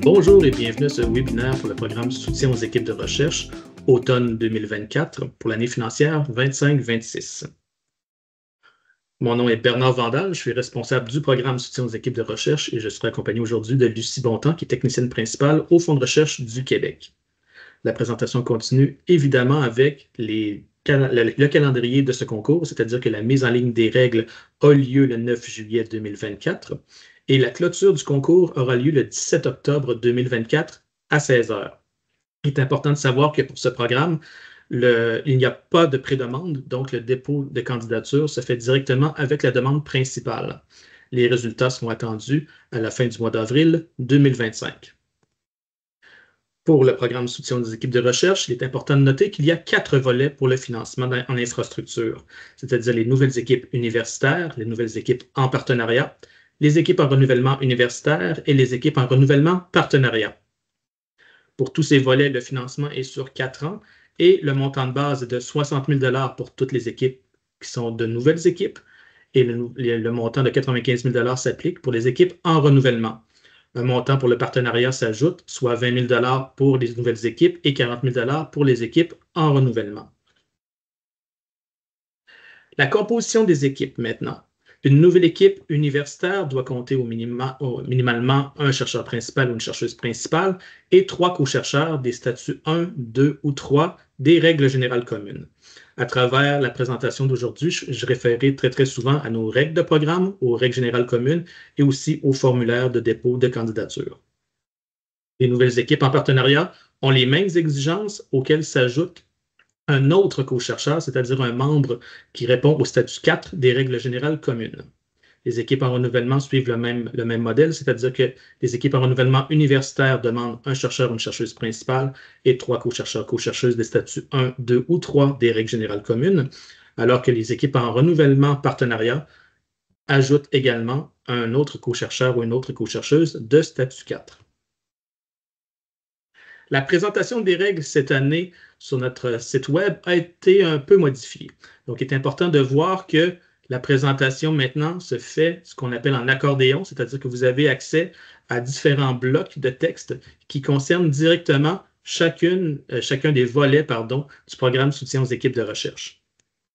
Bonjour et bienvenue à ce webinaire pour le programme Soutien aux équipes de recherche automne 2024 pour l'année financière 25-26. Mon nom est Bernard Vandal, je suis responsable du programme Soutien aux équipes de recherche et je serai accompagné aujourd'hui de Lucie Bontemps, qui est technicienne principale au Fonds de recherche du Québec. La présentation continue évidemment avec le calendrier de ce concours, c'est-à-dire que la mise en ligne des règles a lieu le 9 juillet 2024 et la clôture du concours aura lieu le 17 octobre 2024 à 16 h. Il est important de savoir que pour ce programme, il n'y a pas de prédemande, donc le dépôt de candidature se fait directement avec la demande principale. Les résultats seront attendus à la fin du mois d'avril 2025. Pour le programme Soutien aux équipes de recherche, il est important de noter qu'il y a 4 volets pour le financement en infrastructure, c'est-à-dire les nouvelles équipes universitaires, les nouvelles équipes en partenariat, les équipes en renouvellement universitaire et les équipes en renouvellement partenariat. Pour tous ces volets, le financement est sur 4 ans et le montant de base est de 60 000 $ pour toutes les équipes qui sont de nouvelles équipes et le montant de 95 000 $ s'applique pour les équipes en renouvellement. Un montant pour le partenariat s'ajoute, soit 20 000 $ pour les nouvelles équipes et 40 000 $ pour les équipes en renouvellement. La composition des équipes maintenant. Une nouvelle équipe universitaire doit compter minimalement un chercheur principal ou une chercheuse principale et 3 co-chercheurs des statuts 1, 2 ou 3 des règles générales communes. À travers la présentation d'aujourd'hui, je référerai très souvent à nos règles de programme, aux règles générales communes et aussi aux formulaires de dépôt de candidature. Les nouvelles équipes en partenariat ont les mêmes exigences auxquelles s'ajoute un autre co-chercheur, c'est-à-dire un membre qui répond au statut 4 des règles générales communes. Les équipes en renouvellement suivent le même modèle, c'est-à-dire que les équipes en renouvellement universitaire demandent un chercheur ou une chercheuse principale et 3 co-chercheurs, co-chercheuses des statuts 1, 2 ou 3 des règles générales communes, alors que les équipes en renouvellement partenariat ajoutent également un autre co-chercheur ou une autre co-chercheuse de statut 4. La présentation des règles cette année sur notre site web a été un peu modifiée. Donc, il est important de voir que la présentation maintenant se fait ce qu'on appelle en accordéon, c'est-à-dire que vous avez accès à différents blocs de texte qui concernent directement chacun des volets du programme Soutien aux équipes de recherche.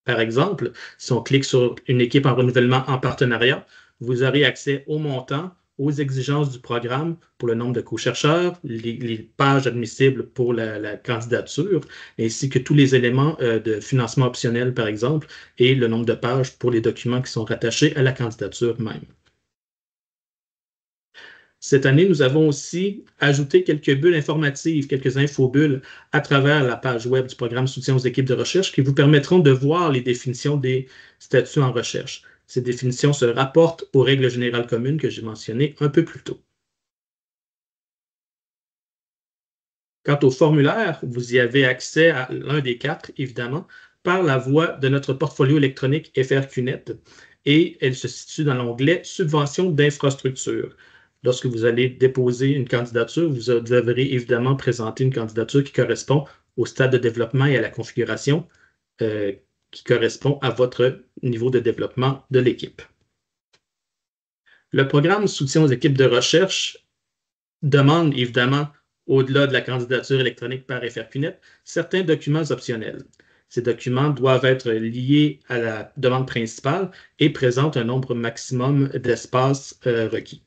Par exemple, si on clique sur une équipe en renouvellement en partenariat, vous aurez accès au montant, aux exigences du programme pour le nombre de co-chercheurs, les pages admissibles pour la candidature, ainsi que tous les éléments de financement optionnel, par exemple, et le nombre de pages pour les documents qui sont rattachés à la candidature même. Cette année, nous avons aussi ajouté quelques bulles informatives, quelques infobulles à travers la page web du programme Soutien aux équipes de recherche qui vous permettront de voir les définitions des statuts en recherche. Ces définitions se rapportent aux règles générales communes que j'ai mentionnées un peu plus tôt. Quant au formulaire, vous y avez accès à l'un des 4, évidemment, par la voie de notre portfolio électronique FRQNet et elle se situe dans l'onglet Subventions d'infrastructure. Lorsque vous allez déposer une candidature, vous devrez évidemment présenter une candidature qui correspond au stade de développement et à la configuration qui correspond à votre niveau de développement de l'équipe. Le programme Soutien aux équipes de recherche demande évidemment, au-delà de la candidature électronique par FRQNet, certains documents optionnels. Ces documents doivent être liés à la demande principale et présentent un nombre maximum d'espaces requis.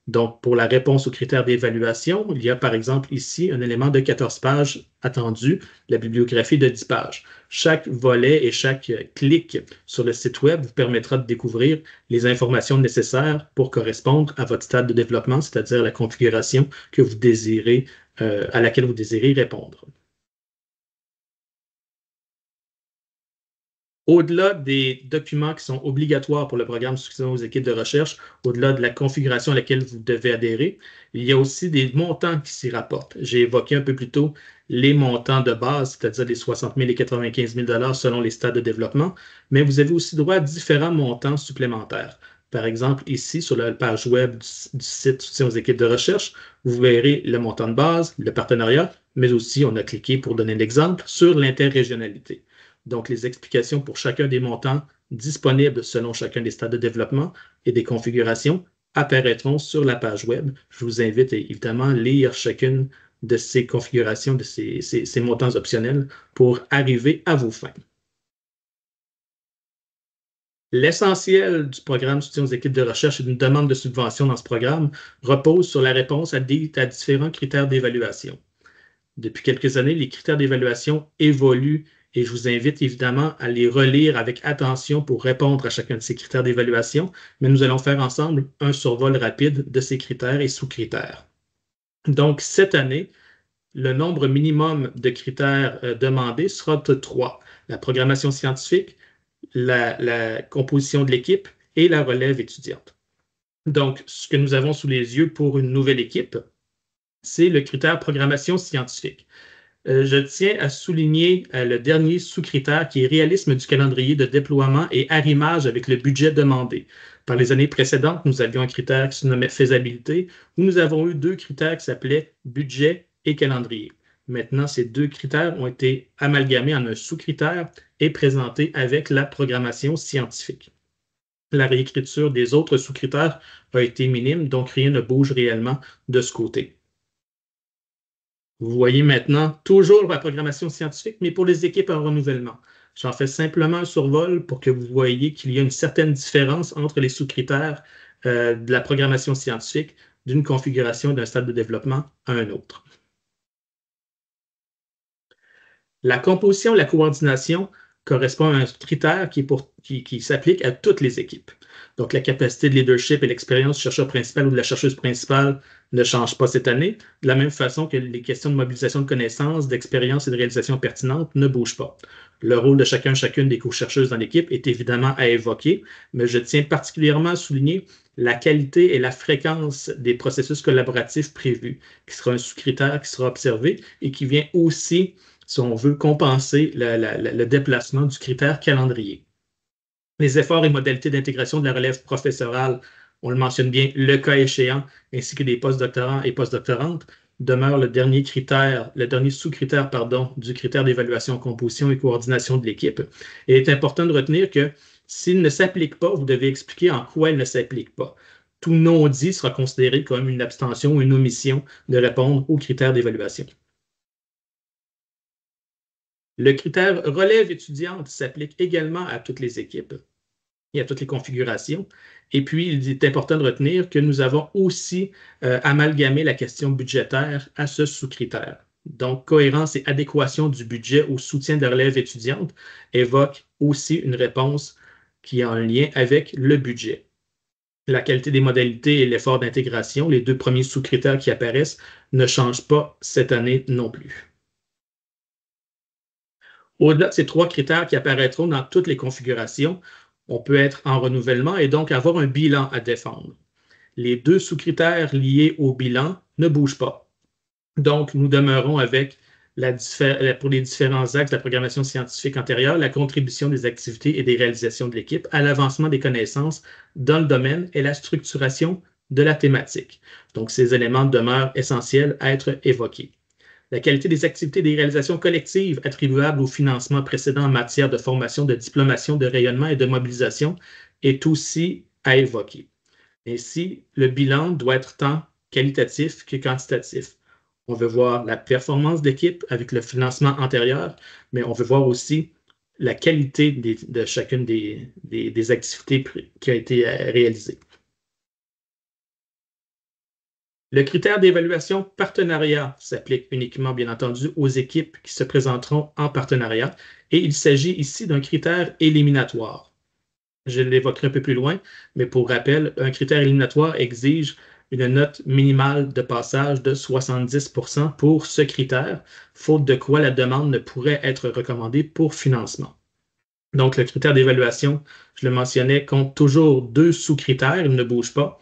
Donc, pour la réponse aux critères d'évaluation, il y a par exemple ici un élément de 14 pages attendu, la bibliographie de 10 pages. Chaque volet et chaque clic sur le site web vous permettra de découvrir les informations nécessaires pour correspondre à votre stade de développement, c'est-à-dire la configuration que vous désirez, à laquelle vous désirez répondre. Au-delà des documents qui sont obligatoires pour le programme Soutien aux équipes de recherche, au-delà de la configuration à laquelle vous devez adhérer, il y a aussi des montants qui s'y rapportent. J'ai évoqué un peu plus tôt les montants de base, c'est-à-dire les 60 000 et 95 000 $ selon les stades de développement, mais vous avez aussi droit à différents montants supplémentaires. Par exemple, ici, sur la page web du site Soutien aux équipes de recherche, vous verrez le montant de base, le partenariat, mais aussi, on a cliqué pour donner l'exemple, sur l'interrégionalité. Donc, les explications pour chacun des montants disponibles selon chacun des stades de développement et des configurations apparaîtront sur la page web. Je vous invite évidemment à lire chacune de ces configurations, de ces montants optionnels pour arriver à vos fins. L'essentiel du programme Soutien aux équipes de recherche et d'une demande de subvention dans ce programme repose sur la réponse à différents critères d'évaluation. Depuis quelques années, les critères d'évaluation évoluent et je vous invite évidemment à les relire avec attention pour répondre à chacun de ces critères d'évaluation, mais nous allons faire ensemble un survol rapide de ces critères et sous-critères. Donc, cette année, le nombre minimum de critères demandés sera de 3. La programmation scientifique, la composition de l'équipe et la relève étudiante. Donc, ce que nous avons sous les yeux pour une nouvelle équipe, c'est le critère programmation scientifique. Je tiens à souligner le dernier sous-critère qui est réalisme du calendrier de déploiement et arrimage avec le budget demandé. Par les années précédentes, nous avions un critère qui se nommait faisabilité, où nous avons eu 2 critères qui s'appelaient budget et calendrier. Maintenant, ces 2 critères ont été amalgamés en un sous-critère et présentés avec la programmation scientifique. La réécriture des autres sous-critères a été minime, donc rien ne bouge réellement de ce côté. Vous voyez maintenant toujours la programmation scientifique, mais pour les équipes en renouvellement. J'en fais simplement un survol pour que vous voyez qu'il y a une certaine différence entre les sous-critères de la programmation scientifique d'une configuration d'un stade de développement à un autre. La composition et la coordination correspond à un critère qui s'applique à toutes les équipes. Donc, la capacité de leadership et l'expérience du chercheur principal ou de la chercheuse principale ne changent pas cette année, de la même façon que les questions de mobilisation de connaissances, d'expérience et de réalisation pertinente ne bougent pas. Le rôle de chacune des co-chercheuses dans l'équipe est évidemment à évoquer, mais je tiens particulièrement à souligner la qualité et la fréquence des processus collaboratifs prévus, qui sera un sous-critère qui sera observé et qui vient aussi, si on veut, compenser le déplacement du critère calendrier. Les efforts et modalités d'intégration de la relève professorale, on le mentionne bien, le cas échéant, ainsi que des postdoctorants et postdoctorantes, demeure le dernier sous-critère, du critère d'évaluation, composition et coordination de l'équipe. Il est important de retenir que s'il ne s'applique pas, vous devez expliquer en quoi il ne s'applique pas. Tout non-dit sera considéré comme une abstention ou une omission de répondre aux critères d'évaluation. Le critère relève étudiante s'applique également à toutes les équipes et à toutes les configurations. Et puis, il est important de retenir que nous avons aussi amalgamé la question budgétaire à ce sous-critère. Donc, cohérence et adéquation du budget au soutien de la relève étudiante évoque aussi une réponse qui est en lien avec le budget. La qualité des modalités et l'effort d'intégration, les 2 premiers sous-critères qui apparaissent, ne changent pas cette année non plus. Au-delà de ces 3 critères qui apparaîtront dans toutes les configurations, on peut être en renouvellement et donc avoir un bilan à défendre. Les 2 sous-critères liés au bilan ne bougent pas. Donc, nous demeurons avec, pour les différents axes de la programmation scientifique antérieure, la contribution des activités et des réalisations de l'équipe à l'avancement des connaissances dans le domaine et la structuration de la thématique. Donc, ces éléments demeurent essentiels à être évoqués. La qualité des activités et des réalisations collectives attribuables au financement précédent en matière de formation, de diplomation, de rayonnement et de mobilisation est aussi à évoquer. Ainsi, le bilan doit être tant qualitatif que quantitatif. On veut voir la performance d'équipe avec le financement antérieur, mais on veut voir aussi la qualité de chacune des activités qui a été réalisée. Le critère d'évaluation partenariat s'applique uniquement, bien entendu, aux équipes qui se présenteront en partenariat et il s'agit ici d'un critère éliminatoire. Je l'évoquerai un peu plus loin, mais pour rappel, un critère éliminatoire exige une note minimale de passage de 70% pour ce critère, faute de quoi la demande ne pourrait être recommandée pour financement. Donc, le critère d'évaluation, je le mentionnais, compte toujours 2 sous-critères, il ne bouge pas.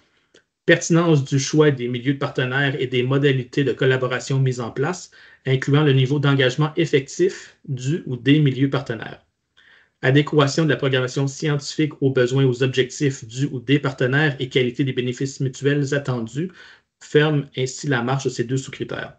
Pertinence du choix des milieux de partenaires et des modalités de collaboration mises en place, incluant le niveau d'engagement effectif du ou des milieux partenaires. Adéquation de la programmation scientifique aux besoins et aux objectifs du ou des partenaires et qualité des bénéfices mutuels attendus ferme ainsi la marche de ces 2 sous-critères.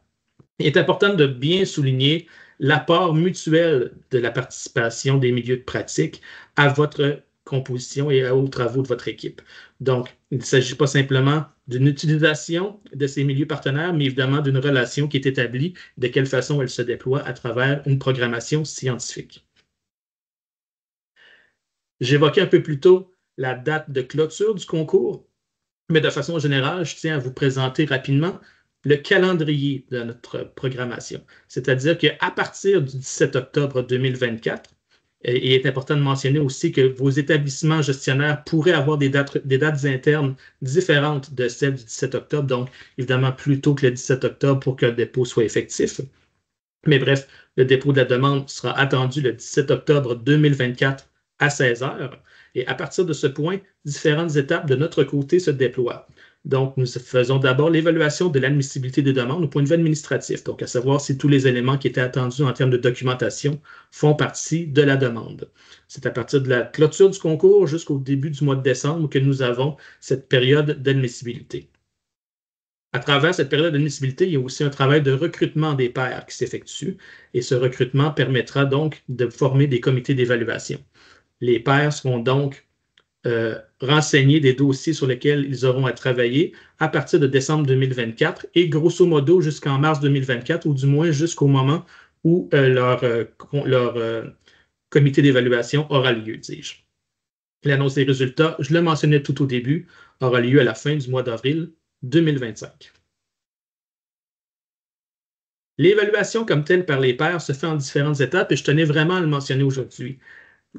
Il est important de bien souligner l'apport mutuel de la participation des milieux de pratique à votre composition et aux travaux de votre équipe. Donc, il ne s'agit pas simplement d'une utilisation de ces milieux partenaires, mais évidemment d'une relation qui est établie, de quelle façon elle se déploie à travers une programmation scientifique. J'évoquais un peu plus tôt la date de clôture du concours, mais de façon générale, je tiens à vous présenter rapidement le calendrier de notre programmation. C'est-à-dire qu'à partir du 17 octobre 2024, il est important de mentionner aussi que vos établissements gestionnaires pourraient avoir des dates internes différentes de celles du 17 octobre, donc évidemment plus tôt que le 17 octobre pour que le dépôt soit effectif. Mais bref, le dépôt de la demande sera attendu le 17 octobre 2024 à 16 heures. Et à partir de ce point, différentes étapes de notre côté se déploient. Donc, nous faisons d'abord l'évaluation de l'admissibilité des demandes au point de vue administratif, donc à savoir si tous les éléments qui étaient attendus en termes de documentation font partie de la demande. C'est à partir de la clôture du concours jusqu'au début du mois de décembre que nous avons cette période d'admissibilité. À travers cette période d'admissibilité, il y a aussi un travail de recrutement des pairs qui s'effectue et ce recrutement permettra donc de former des comités d'évaluation. Les pairs seront donc renseigner des dossiers sur lesquels ils auront à travailler à partir de décembre 2024 et grosso modo jusqu'en mars 2024 ou du moins jusqu'au moment où leur comité d'évaluation aura lieu, dis-je. L'annonce des résultats, je le mentionnais tout au début, aura lieu à la fin du mois d'avril 2025. L'évaluation comme telle par les pairs se fait en différentes étapes et je tenais vraiment à le mentionner aujourd'hui.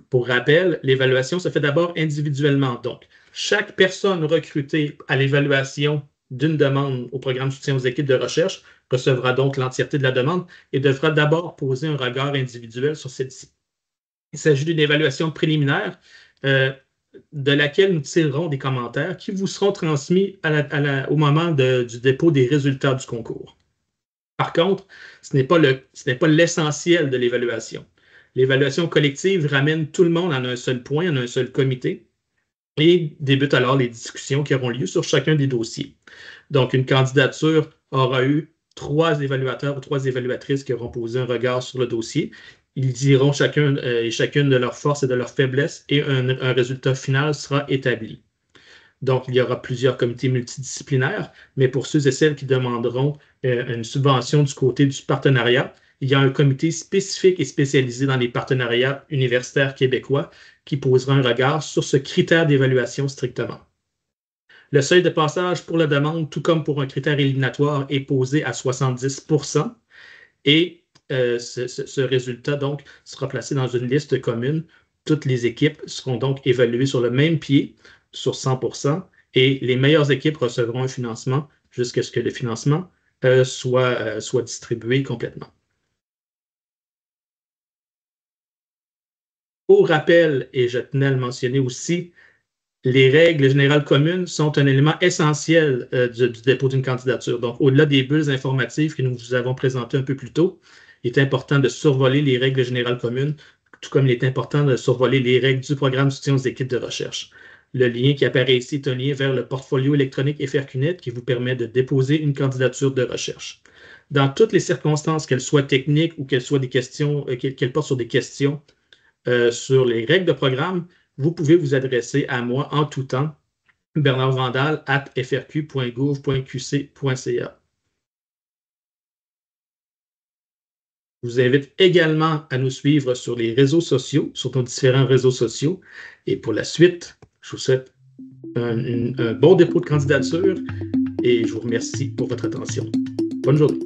Pour rappel, l'évaluation se fait d'abord individuellement. Donc, chaque personne recrutée à l'évaluation d'une demande au programme de soutien aux équipes de recherche recevra donc l'entièreté de la demande et devra d'abord poser un regard individuel sur celle-ci. Il s'agit d'une évaluation préliminaire de laquelle nous tirerons des commentaires qui vous seront transmis au moment du dépôt des résultats du concours. Par contre, ce n'est pas l'essentiel de l'évaluation. L'évaluation collective ramène tout le monde en un seul point, en un seul comité, et débute alors les discussions qui auront lieu sur chacun des dossiers. Donc, une candidature aura eu 3 évaluateurs ou 3 évaluatrices qui auront posé un regard sur le dossier. Ils diront chacun et chacune de leurs forces et de leurs faiblesses et un résultat final sera établi. Donc, il y aura plusieurs comités multidisciplinaires, mais pour ceux et celles qui demanderont une subvention du côté du partenariat, il y a un comité spécifique et spécialisé dans les partenariats universitaires québécois qui posera un regard sur ce critère d'évaluation strictement. Le seuil de passage pour la demande, tout comme pour un critère éliminatoire, est posé à 70% et ce résultat donc sera placé dans une liste commune. Toutes les équipes seront donc évaluées sur le même pied, sur 100%, et les meilleures équipes recevront un financement jusqu'à ce que le financement soit distribué complètement. Au rappel, et je tenais à le mentionner aussi, les règles générales communes sont un élément essentiel du dépôt d'une candidature. Donc, au-delà des bulles informatives que nous vous avons présentées un peu plus tôt, il est important de survoler les règles générales communes, tout comme il est important de survoler les règles du programme de soutien aux équipes de recherche. Le lien qui apparaît ici est un lien vers le portfolio électronique FRQNet qui vous permet de déposer une candidature de recherche. Dans toutes les circonstances, qu'elles soient techniques ou qu'elles soient des questions, qu'elles portent sur des questions sur les règles de programme, vous pouvez vous adresser à moi en tout temps, bernardvandal@frq.gouv.qc.ca. Je vous invite également à nous suivre sur les réseaux sociaux, sur nos différents réseaux sociaux. Et pour la suite, je vous souhaite un bon dépôt de candidature et je vous remercie pour votre attention. Bonne journée.